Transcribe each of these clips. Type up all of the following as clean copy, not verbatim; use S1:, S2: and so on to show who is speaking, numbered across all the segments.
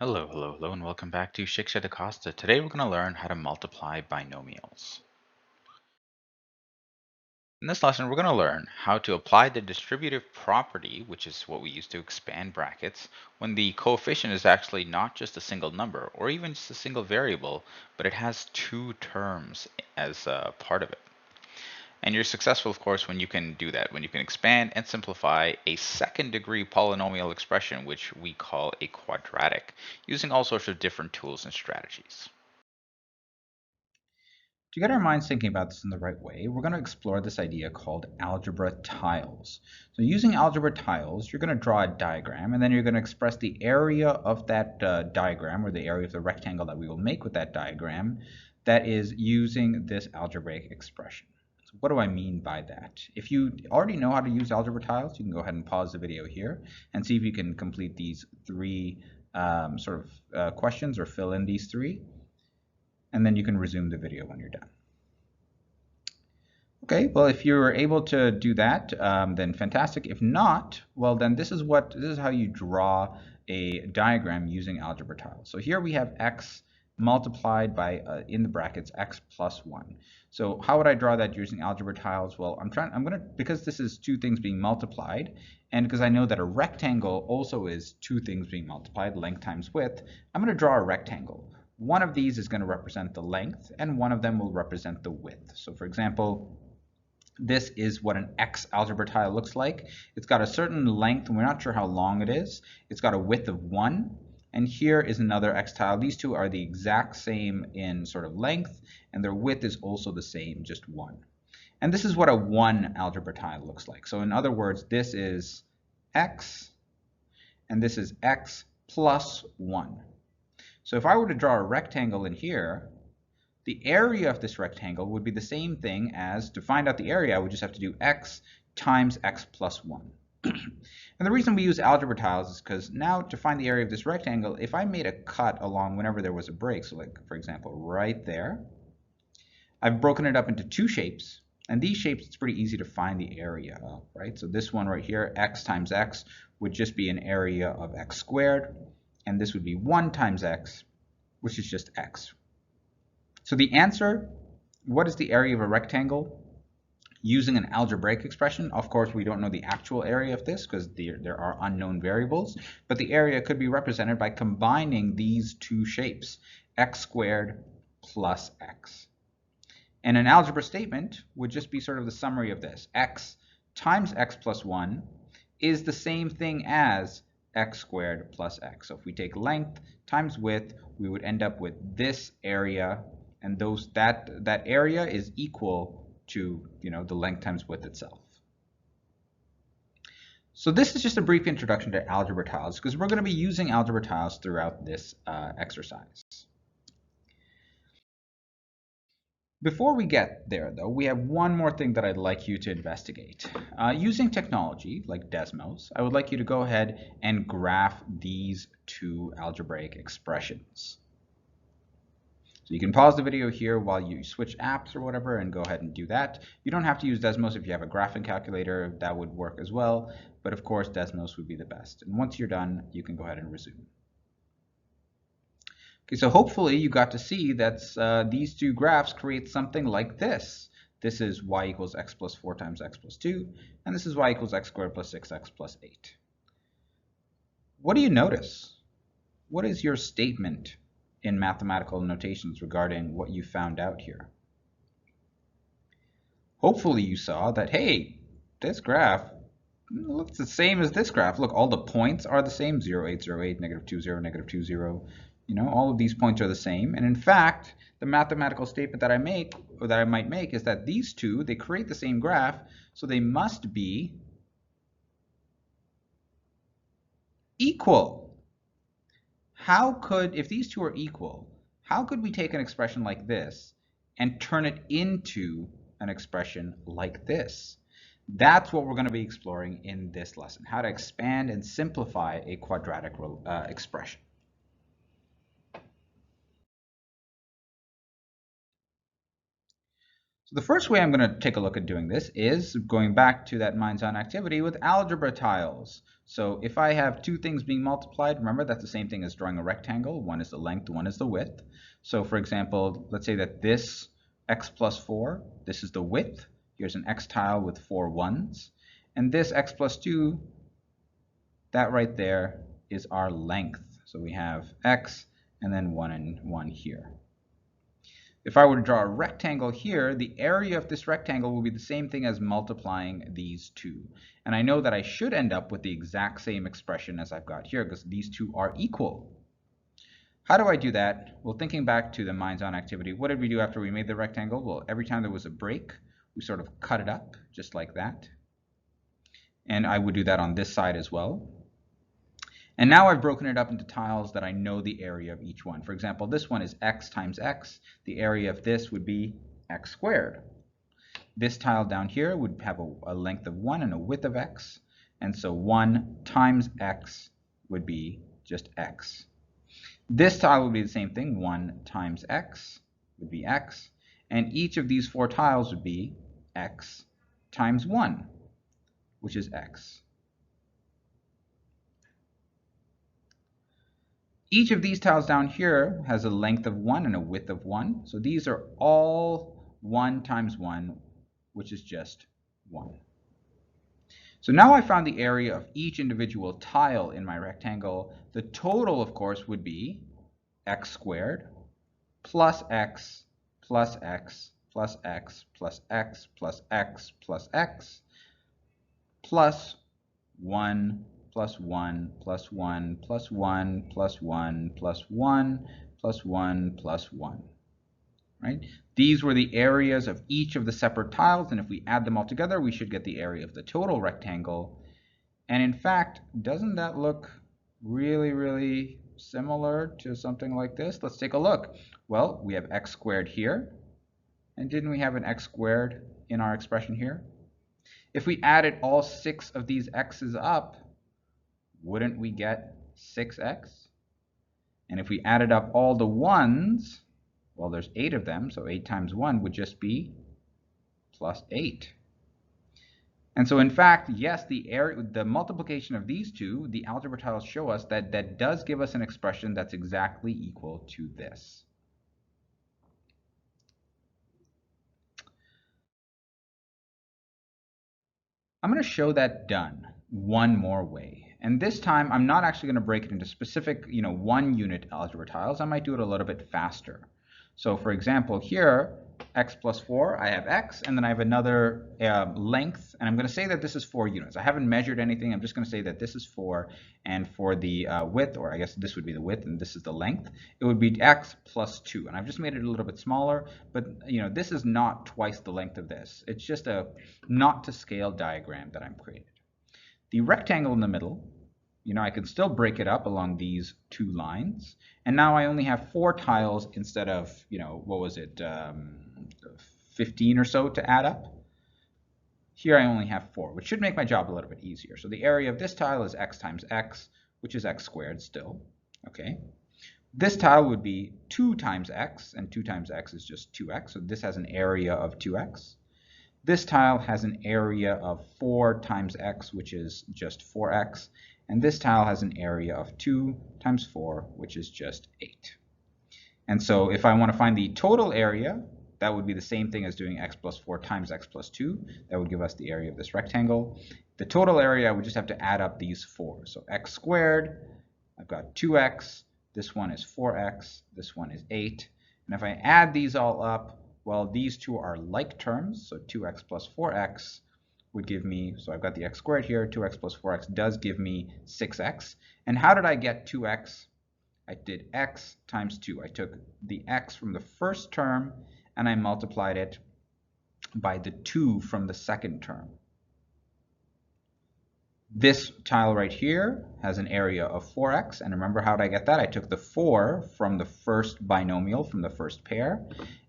S1: Hello, hello, hello, and welcome back to Shiksha DaCosta. Today we're going to learn how to multiply binomials. In this lesson, we're going to learn how to apply the distributive property, which is what we use to expand brackets, when the coefficient is actually not just a single number or even just a single variable, but it has two terms as a part of it. And you're successful, of course, when you can do that, when you can expand and simplify a second degree polynomial expression, which we call a quadratic, using all sorts of different tools and strategies.
S2: To get our minds thinking about this in the right way, we're going to explore this idea called algebra tiles. So using algebra tiles, you're going to draw a diagram, and then you're going to express the area of that diagram, or the area of the rectangle that we will make with that diagram, that is using this algebraic expression. So what do I mean by that? If you already know how to use algebra tiles, you can go ahead and pause the video here and see if you can complete these three questions or fill in these three, and then you can resume the video when you're done. Okay, well, if you're able to do that, then fantastic. If not, well, then this is how you draw a diagram using algebra tiles. So here we have x multiplied by in the brackets x plus 1. So how would I draw that using algebra tiles? Well, because this is two things being multiplied, and because I know that a rectangle also is two things being multiplied, length times width, I'm going to draw a rectangle. One of these is going to represent the length, and one of them will represent the width. So for example, this is what an X algebra tile looks like. It's got a certain length, and we're not sure how long it is. It's got a width of 1. And here is another X tile. These two are the exact same in sort of length, and their width is also the same, just 1. And this is what a 1 algebra tile looks like. So in other words, this is X, and this is X plus 1. So if I were to draw a rectangle in here, the area of this rectangle would be the same thing as, to find out the area, I would just have to do x times x plus 1. And the reason we use algebra tiles is because now to find the area of this rectangle, if I made a cut along whenever there was a break, so like for example right there, I've broken it up into two shapes, and these shapes it's pretty easy to find the area of, right? So this one right here, x times x, would just be an area of x squared, and this would be 1 times x, which is just x. So the answer, what is the area of a rectangle? Using an algebraic expression, of course we don't know the actual area of this because there are unknown variables, but the area could be represented by combining these two shapes, x squared plus x. And an algebra statement would just be sort of the summary of this. X times x plus 1 is the same thing as x squared plus x. So if we take length times width, we would end up with this area, and that area is equal to the length times width itself. So this is just a brief introduction to algebra tiles because we're going to be using algebra tiles throughout this exercise. Before we get there, though, we have one more thing that I'd like you to investigate. Using technology like Desmos, I would like you to go ahead and graph these two algebraic expressions. So you can pause the video here while you switch apps or whatever and go ahead and do that. You don't have to use Desmos. If you have a graphing calculator, that would work as well. But of course, Desmos would be the best. And once you're done, you can go ahead and resume. Okay, so hopefully you got to see that these two graphs create something like this. This is y equals x plus 4 times x plus 2, and this is y equals x squared plus 6x plus 8. What do you notice? What is your statement in mathematical notations regarding what you found out here? Hopefully you saw that, hey, this graph looks the same as this graph. Look, all the points are the same, 0, 8, 0, 8, negative 2, 0, negative 2, 0. All of these points are the same. And in fact, the mathematical statement that I make, or that I might make, is that these two, they create the same graph, so they must be equal. If these two are equal, how could we take an expression like this and turn it into an expression like this? That's what we're going to be exploring in this lesson, how to expand and simplify a quadratic expression. So the first way I'm going to take a look at doing this is going back to that minds-on activity with algebra tiles. So if I have two things being multiplied, remember that's the same thing as drawing a rectangle. One is the length, one is the width. So for example, let's say that this x plus 4, this is the width. Here's an x tile with 4 ones. And this x plus 2, that right there is our length. So we have x and then 1 and 1 here. If I were to draw a rectangle here, the area of this rectangle will be the same thing as multiplying these two. And I know that I should end up with the exact same expression as I've got here because these two are equal. How do I do that? Well, thinking back to the minds-on activity, what did we do after we made the rectangle? Well, every time there was a break, we sort of cut it up just like that. And I would do that on this side as well. And now I've broken it up into tiles that I know the area of each one. For example, this one is x times x. The area of this would be x squared. This tile down here would have a length of 1 and a width of x. And so 1 times x would be just x. This tile would be the same thing. 1 times x would be x. And each of these four tiles would be x times 1, which is x. Each of these tiles down here has a length of 1 and a width of 1. So these are all 1 times 1, which is just 1. So now I found the area of each individual tile in my rectangle. The total, of course, would be x squared plus x plus x plus x plus x plus x plus x plus 1 plus 1 plus 1 plus 1 plus 1 plus 1 plus 1 plus 1. Right? These were the areas of each of the separate tiles, and if we add them all together, we should get the area of the total rectangle. And in fact, doesn't that look really, really similar to something like this? Let's take a look. Well, we have x squared here, and didn't we have an x squared in our expression here? If we added all 6 of these x's up, wouldn't we get 6x? And if we added up all the 1's, well, there's 8 of them, so 8 times 1 would just be plus 8. And so in fact, yes, the multiplication of these two, the algebra tiles show us that that does give us an expression that's exactly equal to this. I'm going to show that done one more way. And this time, I'm not actually going to break it into specific, one unit algebra tiles. I might do it a little bit faster. So for example, here, x plus 4, I have x, and then I have another length, and I'm going to say that this is 4 units. I haven't measured anything. I'm just going to say that this is 4, and for the width, or I guess this would be the width, and this is the length, it would be x plus 2. And I've just made it a little bit smaller, but this is not twice the length of this. It's just a not to scale diagram that I'm created. The rectangle in the middle, I can still break it up along these two lines. And now I only have 4 tiles instead of, what was it, 15 or so to add up. Here I only have 4, which should make my job a little bit easier. So the area of this tile is x times x, which is x squared still. Okay. This tile would be 2 times x, and 2 times x is just 2x. So this has an area of 2x. This tile has an area of 4 times x, which is just 4x. And this tile has an area of 2 times 4, which is just 8. And so if I want to find the total area, that would be the same thing as doing x plus 4 times x plus 2. That would give us the area of this rectangle. The total area, I would just have to add up these 4. So x squared, I've got 2x. This one is 4x. This one is 8. And if I add these all up, well, these two are like terms. So 2x plus 4x would give me, so I've got the x squared here, 2x plus 4x does give me 6x. And how did I get 2x? I did x times 2. I took the x from the first term and I multiplied it by the 2 from the second term. This tile right here has an area of 4x, and remember how did I get that? I took the 4 from the first binomial, from the first pair,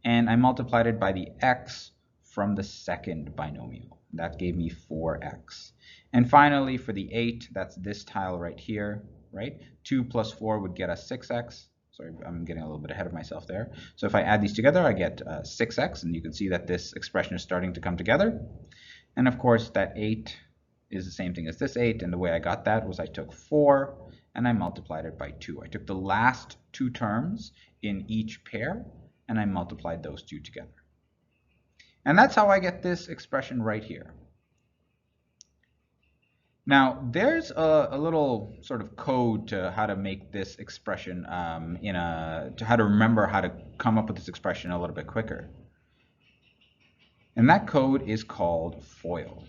S2: and I multiplied it by the x from the second binomial. That gave me 4x. And finally, for the 8, that's this tile right here, right? 2 plus 4 would get us 6x, Sorry, I'm getting a little bit ahead of myself there. So if I add these together, I get 6x, and you can see that this expression is starting to come together. And of course, that 8 is the same thing as this 8, and the way I got that was I took 4 and I multiplied it by 2. I took the last two terms in each pair and I multiplied those two together. And that's how I get this expression right here. Now, there's a little sort of code to how to make this expression to how to remember how to come up with this expression a little bit quicker. And that code is called FOIL.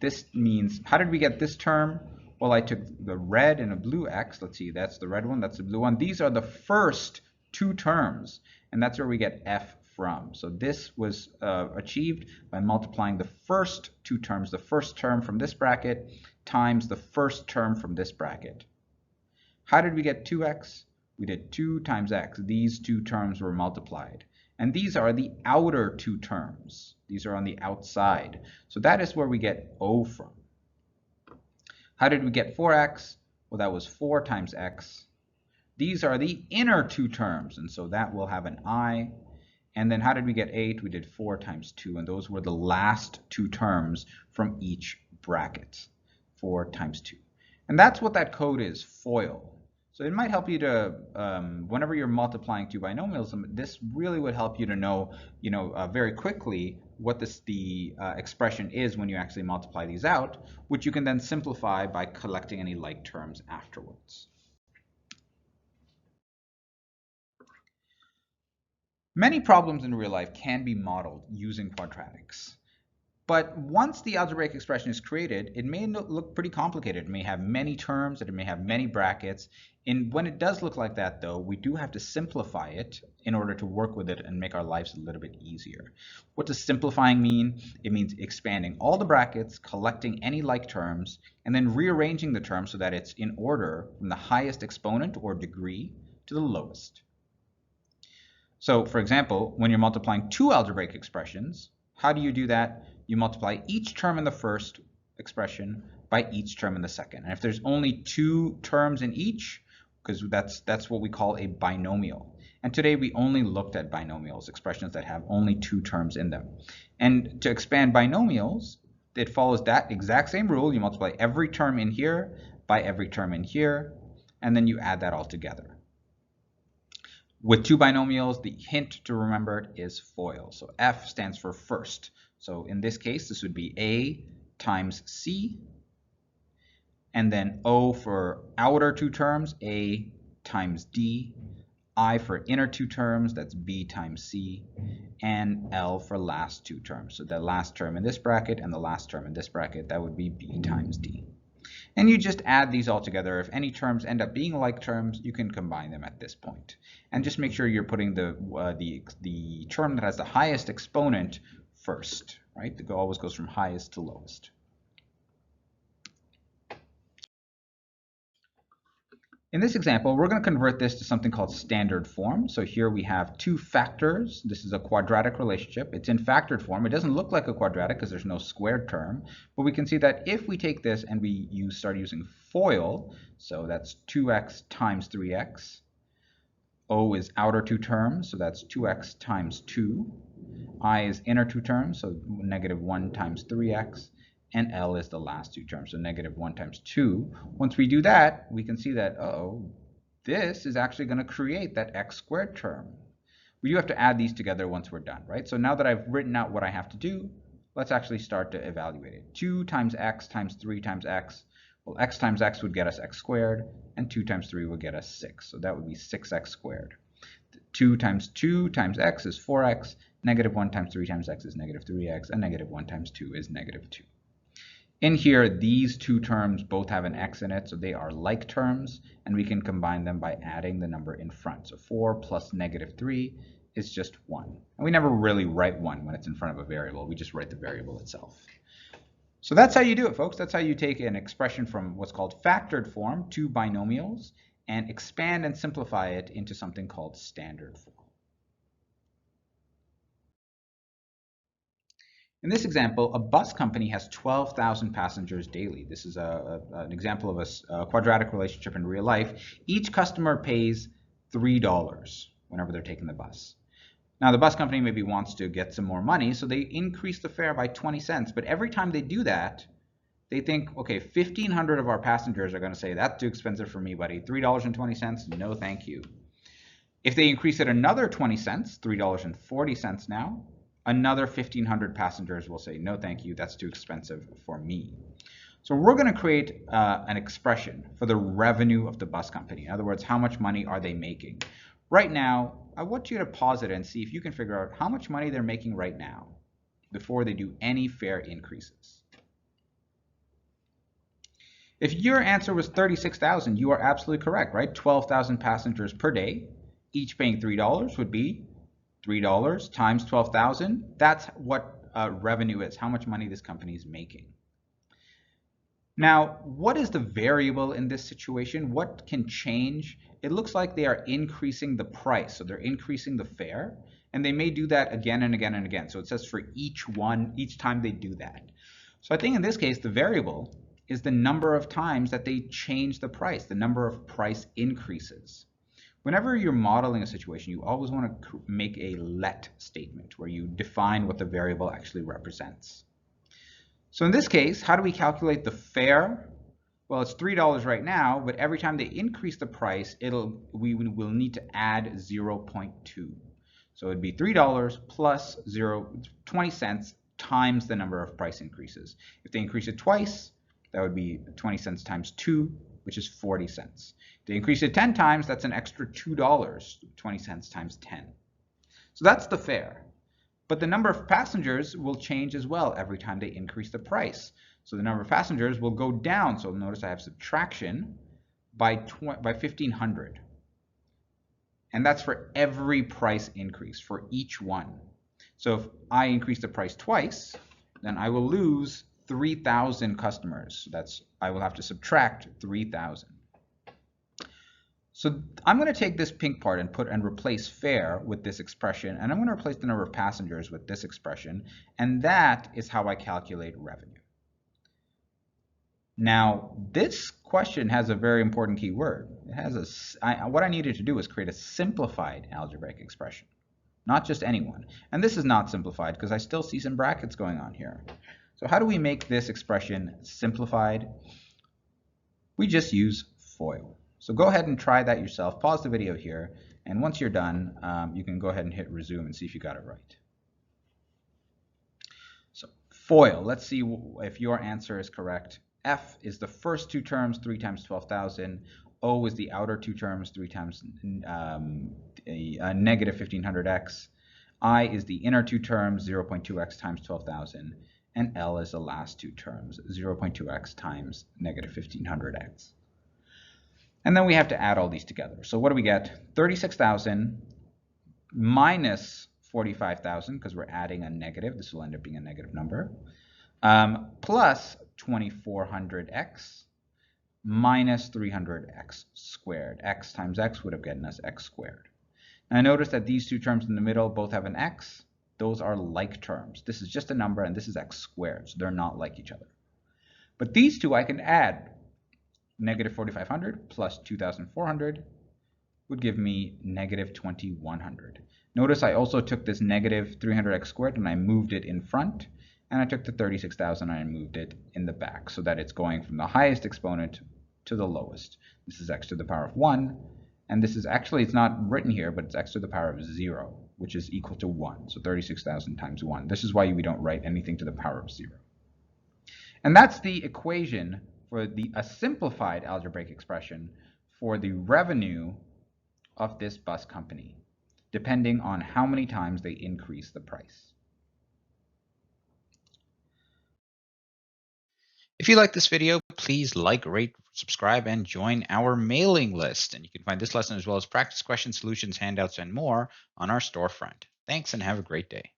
S2: This means, how did we get this term? Well, I took the red and a blue x. Let's see, that's the red one, that's the blue one. These are the first two terms, and that's where we get f from. So this was achieved by multiplying the first two terms, the first term from this bracket times the first term from this bracket. How did we get 2x? We did 2 times x. These two terms were multiplied. And these are the outer two terms. These are on the outside. So that is where we get O from. How did we get 4x? Well, that was 4 times x. These are the inner two terms, and so that will have an I. And then how did we get 8? We did 4 times 2, and those were the last two terms from each bracket. 4 times 2. And that's what that code is, FOIL. So it might help you to, whenever you're multiplying two binomials, this really would help you to know, very quickly what the expression is when you actually multiply these out, which you can then simplify by collecting any like terms afterwards. Many problems in real life can be modeled using quadratics. But once the algebraic expression is created, it may look pretty complicated. It may have many terms, it may have many brackets. And when it does look like that, though, we do have to simplify it in order to work with it and make our lives a little bit easier. What does simplifying mean? It means expanding all the brackets, collecting any like terms, and then rearranging the terms so that it's in order from the highest exponent or degree to the lowest. So, for example, when you're multiplying two algebraic expressions, how do you do that? You multiply each term in the first expression by each term in the second. And if there's only two terms in each, because that's what we call a binomial. And today we only looked at binomials, expressions that have only two terms in them. And to expand binomials, it follows that exact same rule. You multiply every term in here by every term in here, and then you add that all together. With two binomials, the hint to remember it is FOIL. So F stands for first. So in this case, this would be A times C, and then O for outer two terms, A times D, I for inner two terms, that's B times C, and L for last two terms. So the last term in this bracket and the last term in this bracket, that would be B times D. And you just add these all together. If any terms end up being like terms, you can combine them at this point. And just make sure you're putting the term that has the highest exponent first, right? It always goes from highest to lowest. In this example, we're going to convert this to something called standard form. So here we have two factors. This is a quadratic relationship. It's in factored form. It doesn't look like a quadratic because there's no squared term. But we can see that if we take this and we start using FOIL, so that's 2x times 3x. O is outer two terms, so that's 2x times 2. I is inner two terms, so negative 1 times 3x. And L is the last two terms, so negative 1 times 2. Once we do that, we can see that, this is actually going to create that x squared term. We do have to add these together once we're done, right? So now that I've written out what I have to do, let's actually start to evaluate it. 2 times x times 3 times x. Well, x times x would get us x squared, and 2 times 3 would get us 6. So that would be 6x squared. 2 times x is 4x. Negative 1 times 3 times x is negative 3x. And negative 1 times 2 is negative 2. In here, these two terms both have an x in it, so they are like terms, and we can combine them by adding the number in front. So 4 plus negative 3 is just 1. And we never really write 1 when it's in front of a variable. We just write the variable itself. So that's how you do it, folks. That's how you take an expression from what's called factored form, two binomials, and expand and simplify it into something called standard form. In this example, a bus company has 12,000 passengers daily. This is an example of a quadratic relationship in real life. Each customer pays $3 whenever they're taking the bus. Now, the bus company maybe wants to get some more money, so they increase the fare by 20 cents. But every time they do that, they think, okay, 1,500 of our passengers are going to say, that's too expensive for me, buddy. $3.20, no thank you. If they increase it another 20 cents, $3.40 now, another 1,500 passengers will say, no thank you, that's too expensive for me. So we're going to create an expression for the revenue of the bus company. In other words, how much money are they making? Right now, I want you to pause it and see if you can figure out how much money they're making right now before they do any fare increases. If your answer was 36,000, you are absolutely correct, right? 12,000 passengers per day, each paying $3 would be $3 times 12,000. That's what revenue is, how much money this company is making. Now, what is the variable in this situation? What can change? It looks like they are increasing the price, so they're increasing the fare, and they may do that again and again and again. So it says for each time they do that. So I think in this case, the variable is the number of times that they change the price, the number of price increases. Whenever you're modeling a situation, you always want to make a let statement where you define what the variable actually represents. So in this case, how do we calculate the fare? Well, it's $3 right now, but every time they increase the price, we will need to add 0.2. So it'd be $3 plus 20 cents times the number of price increases. If they increase it twice, that would be 20 cents times 2, which is 40 cents. If they increase it 10 times, that's an extra $2, 20 cents times 10. So that's the fare. But the number of passengers will change as well every time they increase the price. So the number of passengers will go down. So notice I have subtraction by 1,500. And that's for every price increase, for each one. So if I increase the price twice, then I will lose 3,000 customers. I will have to subtract 3,000. So I'm going to take this pink part and replace fare with this expression, and I'm going to replace the number of passengers with this expression, and that is how I calculate revenue. Now, this question has a very important key word. It has what I needed to do was create a simplified algebraic expression, not just any one. And this is not simplified because I still see some brackets going on here. So how do we make this expression simplified? We just use FOIL. So go ahead and try that yourself. Pause the video here, and once you're done, you can go ahead and hit resume and see if you got it right. So FOIL, let's see if your answer is correct. F is the first two terms, 3 times 12,000. O is the outer two terms, 3 times negative 1,500x. I is the inner two terms, 0.2x times 12,000. And L is the last two terms, 0.2x times negative 1,500x. And then we have to add all these together. So what do we get? 36,000 minus 45,000, because we're adding a negative. This will end up being a negative number. Plus 2,400x minus 300x squared. X times x would have gotten us x squared. Now notice that these two terms in the middle both have an x. Those are like terms. This is just a number, and this is x squared, so they're not like each other. But these two I can add. Negative 4,500 plus 2,400 would give me negative 2,100. Notice I also took this negative 300x squared and I moved it in front, and I took the 36,000 and I moved it in the back so that it's going from the highest exponent to the lowest. This is x to the power of 1, and this is actually, it's not written here, but it's x to the power of 0, which is equal to 1. So 36,000 times 1. This is why we don't write anything to the power of 0. And that's the equation for a simplified algebraic expression for the revenue of this bus company, depending on how many times they increase the price.
S1: If you like this video, please like, rate, subscribe, and join our mailing list. And you can find this lesson as well as practice questions, solutions, handouts, and more on our storefront. Thanks and have a great day.